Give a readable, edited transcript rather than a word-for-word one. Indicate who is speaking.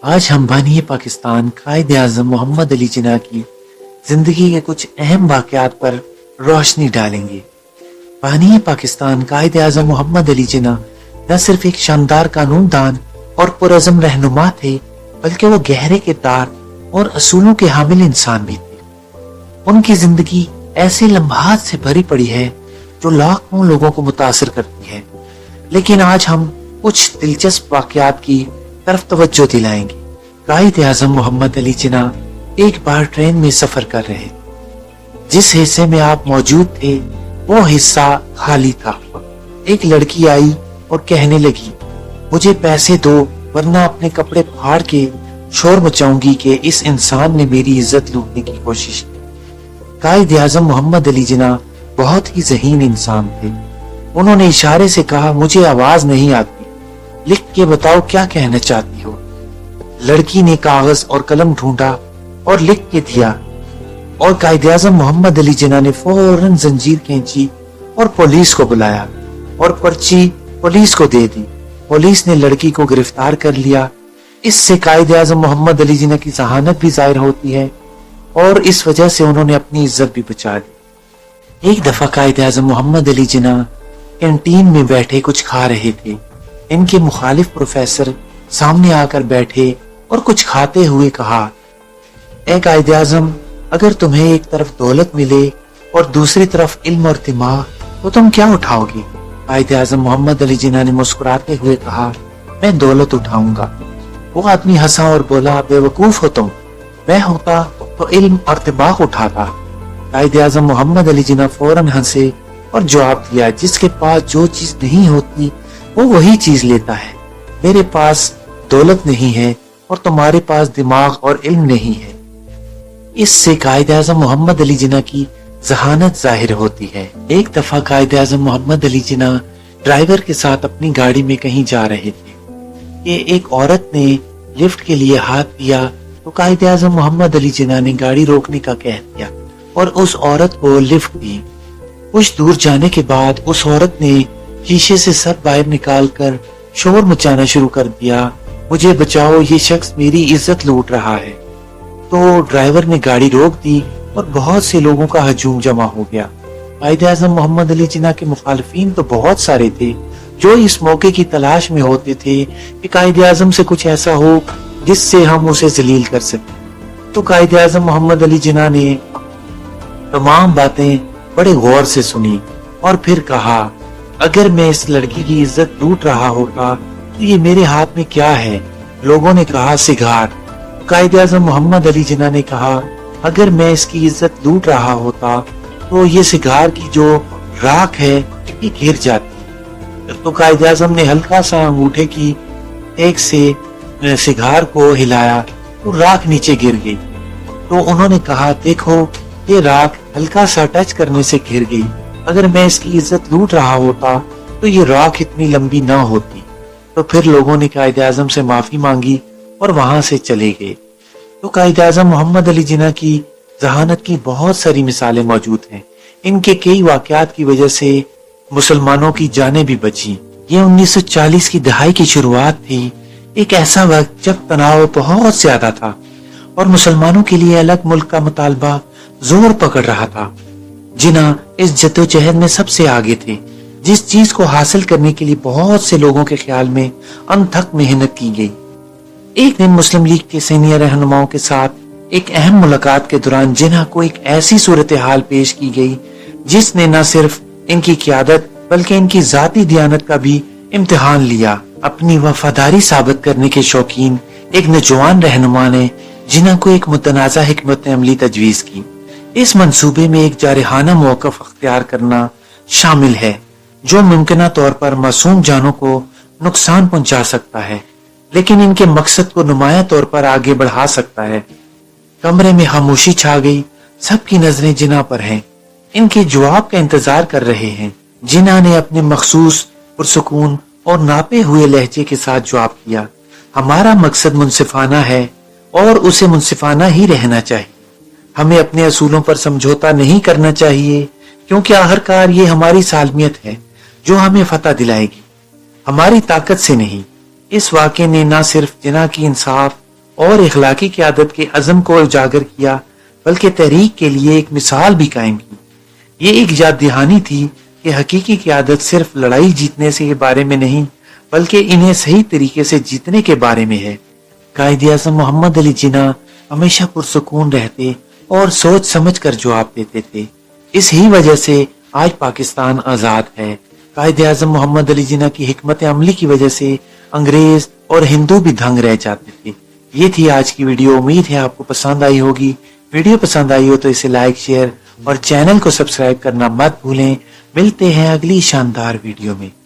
Speaker 1: آج ہم بانی پاکستان قائد اعظم محمد علی جناح کی زندگی کے کچھ اہم واقعات پر روشنی ڈالیں گے۔ بانی پاکستان قائد اعظم محمد علی جناح نہ صرف ایک شاندار قانون دان اور پرعزم رہنما تھے، بلکہ وہ گہرے کردار اور اصولوں کے حامل انسان بھی تھے۔ ان کی زندگی ایسے لمحات سے بھری پڑی ہے جو لاکھوں لوگوں کو متاثر کرتی ہے، لیکن آج ہم کچھ دلچسپ واقعات کی طرف توجہ دلائیں گے۔ قائد اعظم محمد علی جناح ایک بار ٹرین میں سفر کر رہے تھے۔ جس حصے میں آپ موجود تھے وہ حصہ خالی تھا۔ ایک لڑکی آئی اور کہنے لگی، مجھے پیسے دو ورنہ اپنے کپڑے پھاڑ کے شور مچاؤں گی کہ اس انسان نے میری عزت لوٹنے کی کوشش کی۔ قائد اعظم محمد علی جناح بہت ہی ذہین انسان تھے۔ انہوں نے اشارے سے کہا، مجھے آواز نہیں آتی، لکھ کے بتاؤ کیا کہنا چاہتی ہو۔ لڑکی نے کاغذ اور قلم ڈھونڈا اور لکھ کے دیا، اور قائد اعظم محمد علی جناح نے فوراً زنجیر کھینچی اور پولیس کو بلایا اور پرچی پولیس کو دے دی۔ پولیس نے لڑکی کو گرفتار کر لیا۔ اس سے قائد اعظم محمد علی جناح کی ذہانت بھی ظاہر ہوتی ہے اور اس وجہ سے انہوں نے اپنی عزت بھی بچا لی۔ ایک دفعہ قائد اعظم محمد علی جناح کینٹین میں بیٹھے کچھ کھا رہے تھے۔ ان کے مخالف پروفیسر سامنے آ کر بیٹھے اور کچھ کھاتے ہوئے کہا، اے قائد اعظم، اگر تمہیں ایک طرف دولت ملے اور دوسری طرف علم اور دماغ تو تم کیا اٹھاؤ گے؟ قائد اعظم محمد علی جناح نے مسکراتے ہوئے کہا، میں دولت اٹھاؤں گا۔ وہ آدمی ہنسا اور بولا، بے وقوف ہو تم، میں ہوتا تو علم اور دماغ اٹھاتا۔ قائد اعظم محمد علی جناح فوراً ہنسے اور جواب دیا، جس کے پاس جو چیز نہیں ہوتی وہ وہی چیز لیتا ہے۔ میرے پاس دولت نہیں ہے اور تمہارے پاس دماغ اور علم نہیں ہے۔ اس سے قائد اعظم محمد علی جناح کی ذہانت ظاہر ہوتی ہے۔ ایک دفعہ قائد اعظم محمد علی جناح ڈرائیور کے ساتھ اپنی گاڑی میں کہیں جا رہے تھے کہ ایک عورت نے لفٹ کے لیے ہاتھ دیا تو قائد اعظم محمد علی جناح نے گاڑی روکنے کا کہہ دیا اور اس عورت کو لفٹ دی۔ کچھ دور جانے کے بعد اس عورت نے شیشے سے سر باہر نکال کر شور مچانا شروع کر دیا، مجھے بچاؤ، یہ شخص میری عزت لوٹ رہا ہے۔ تو ڈرائیور نے گاڑی روک دی اور بہت سے لوگوں کا ہجوم جمع ہو گیا۔ قائد اعظم محمد علی جناح کے مخالفین تو بہت سارے تھے جو اس موقع کی تلاش میں ہوتے تھے کہ قائد اعظم سے کچھ ایسا ہو جس سے ہم اسے ذلیل کر سکیں۔ تو قائد اعظم محمد علی جناح نے تمام باتیں بڑے غور سے سنی اور پھر کہا، اگر میں اس لڑکی کی عزت لوٹ رہا ہوتا تو یہ میرے ہاتھ میں کیا ہے؟ لوگوں نے کہا، سگار۔ قائد اعظم محمد علی جناح نے کہا، اگر میں اس کی عزت لوٹ رہا ہوتا تو یہ سگار کی جو راکھ ہے یہ گر جاتی۔ تو قائد اعظم نے ہلکا سا انگوٹھے کی ایک سے سگار کو ہلایا تو راکھ نیچے گر گئی۔ تو انہوں نے کہا، دیکھو یہ راکھ ہلکا سا ٹچ کرنے سے گر گئی، اگر میں اس کی عزت لوٹ رہا ہوتا تو یہ راکھ اتنی لمبی نہ ہوتی۔ تو پھر لوگوں نے قائد اعظم سے معافی مانگی اور وہاں سے چلے گئے۔ تو قائد اعظم محمد علی جناح کی ذہانت کی بہت ساری مثالیں موجود ہیں۔ ان کے کئی واقعات کی وجہ سے مسلمانوں کی جانیں بھی بچی۔ یہ 1940 کی دہائی کی شروعات تھی، ایک ایسا وقت جب تناؤ بہت زیادہ تھا اور مسلمانوں کے لیے الگ ملک کا مطالبہ زور پکڑ رہا تھا۔ جناح اس جدوجہد میں سب سے آگے تھے، جس چیز کو حاصل کرنے کے لیے بہت سے لوگوں کے خیال میں انتھک محنت کی گئی۔ ایک دن مسلم لیگ کے سینئر رہنماؤں کے ساتھ ایک اہم ملاقات کے دوران جناح کو ایک ایسی صورتحال پیش کی گئی جس نے نہ صرف ان کی قیادت بلکہ ان کی ذاتی دیانت کا بھی امتحان لیا۔ اپنی وفاداری ثابت کرنے کے شوقین ایک نوجوان رہنما نے جناح کو ایک متنازع حکمت عملی تجویز کی۔ اس منصوبے میں ایک جارحانہ موقف اختیار کرنا شامل ہے جو ممکنہ طور پر معصوم جانوں کو نقصان پہنچا سکتا ہے، لیکن ان کے مقصد کو نمایاں طور پر آگے بڑھا سکتا ہے۔ کمرے میں خاموشی چھا گئی، سب کی نظریں جناح پر ہیں، ان کے جواب کا انتظار کر رہے ہیں۔ جناح نے اپنے مخصوص پرسکون اور ناپے ہوئے لہجے کے ساتھ جواب کیا، ہمارا مقصد منصفانہ ہے اور اسے منصفانہ ہی رہنا چاہیے۔ ہمیں اپنے اصولوں پر سمجھوتا نہیں کرنا چاہیے، کیونکہ آخرکار یہ ہماری سالمیت ہے جو ہمیں فتح دلائے گی، ہماری طاقت سے نہیں۔ اس واقعے نے نہ صرف جناح کی انصاف اور اخلاقی قیادت کے عزم کو اجاگر کیا، بلکہ تحریک کے لیے ایک مثال بھی قائم کی۔ یہ ایک یاد دہانی تھی کہ حقیقی قیادت صرف لڑائی جیتنے کے بارے میں نہیں، بلکہ انہیں صحیح طریقے سے جیتنے کے بارے میں ہے۔ قائد اعظم محمد علی جناح ہمیشہ پرسکون رہتے اور سوچ سمجھ کر جواب دیتے تھے۔ اس ہی وجہ سے آج پاکستان آزاد ہے۔ قائد اعظم محمد علی جناح کی حکمت عملی کی وجہ سے انگریز اور ہندو بھی دھنگ رہ جاتے تھے۔ یہ تھی آج کی ویڈیو، امید ہے آپ کو پسند آئی ہوگی۔ ویڈیو پسند آئی ہو تو اسے لائک، شیئر اور چینل کو سبسکرائب کرنا مت بھولیں۔ ملتے ہیں اگلی شاندار ویڈیو میں۔